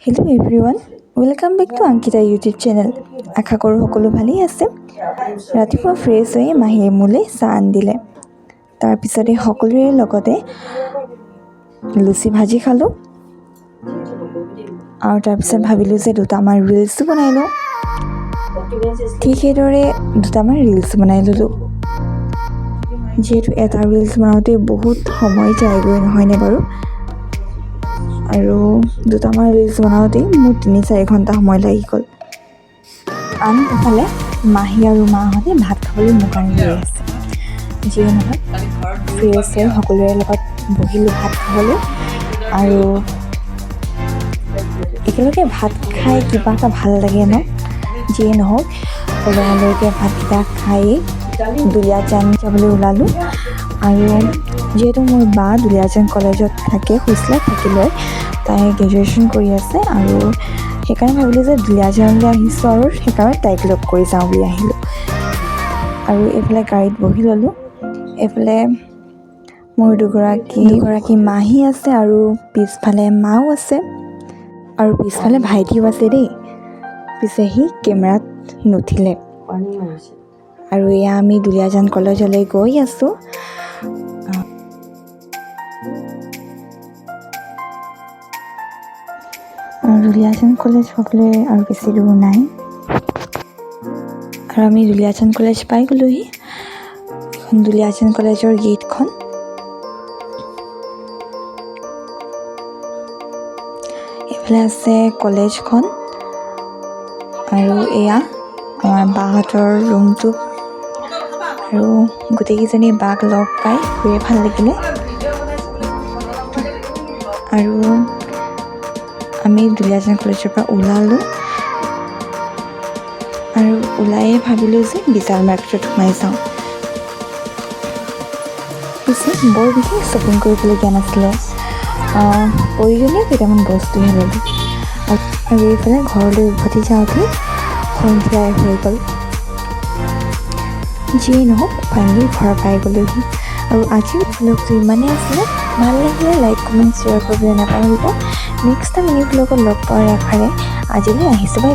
Hello' everyone, welcome back to Ankita YouTube channel. আশা কৰোঁ সকলো ভালেই আছে। ৰাতিপুৱা ফ্ৰেছ হৈ মাহীয়ে মোলৈ চাহ আনিলে। তাৰপিছতে সকলোৰে লগতে লুচি ভাজি খালোঁ আৰু তাৰপিছত ভাবিলোঁ যে দুটামান ৰিলছো বনাই লওঁ। ঠিক সেইদৰে দুটামান ৰিলছ বনাই ল'লোঁ। যিহেতু এটা ৰিলছ বনাওঁতে বহুত সময় যায়গৈ, নহয়নে বাৰু? আৰু দুটামান ৰিলছ বনাওঁতেই মোৰ ৩-৪ ঘণ্টা সময় লাগি গ'ল। আন এফালে মাহী আৰু মাহঁতে ভাত খাবলৈ মোৰ কাৰণে ৰৈ আছে। যিয়ে নহয়, ফ্ৰেছ হৈ সকলোৰে লগত বহিলোঁ ভাত খাবলৈ। আৰু একেলগে ভাত খাই কিবা এটা ভাল লাগে ন? যিয়ে নহওক, লৰালৰিকৈ ভাতকেইটা খাই দুলীয়াজান যাবলৈ ওলালোঁ। আৰু যিহেতু মোৰ বা দুলীয়াজান কলেজত থাকে, হোষ্টেলত থাকি লয়, তাই গ্ৰেজুৱেশ্যন কৰি আছে। আৰু সেইকাৰণে ভাবিলোঁ যে দুলীয়াজানলৈ আহিছোঁ আৰু সেইকাৰণে তাইক লগ কৰি যাওঁ বুলি আহিলোঁ। আৰু এইফালে গাড়ীত বহি ল'লোঁ। এইফালে মোৰ দুগৰাকী মাহী আছে আৰু পিছফালে মাও আছে আৰু পিছফালে ভাইটিও আছে দেই। পিছে সি কেমেৰাত নুঠিলে। আৰু এয়া আমি দুলীয়াজান কলেজলৈ গৈ আছোঁ। দুলীয়াজান কলেজ পাবলৈ আৰু বেছি দূৰ নাই। আৰু আমি দুলীয়াজান কলেজ পাই গ'লোহি। এখন দুলীয়াজান কলেজৰ গেটখন। এইফালে আছে কলেজখন। আৰু এয়া আমাৰ বাহঁতৰ ৰুমটো। আৰু গোটেইকেইজনী বাক লগ পাই খুবেই ভাল লাগিলে। আৰু আমি দুলীয়াজান কলেজৰ পৰা ওলালোঁ। আৰু ওলায়ে ভাবিলোঁ যে বিশাল মাৰ্কেটত সোমাই যাওঁ। পিছে বৰ বিশেষ শ্বপিং কৰিবলগীয়া নাছিলে, প্ৰয়োজনীয় কেইটামান বস্তুহে ল'লোঁ। আৰু এইফালে ঘৰলৈ উভতি যাওঁতে সন্ধিয়াই হৈ গ'ল। যিয়ে নহওক, ফাইনেলি ঘৰ পাই গ'লোহি। আৰু আজিৰ ভ্লগটো ইমানেই আছিলে। ভাল লাগিলে লাইক, কমেণ্ট, শ্বেয়াৰ কৰিবলৈ নাপাহৰিব। নেক্সট টাইম এনে ভ্লগত লগ পোৱাৰ আশাৰে আজিলৈ আহিছোঁ। বাই।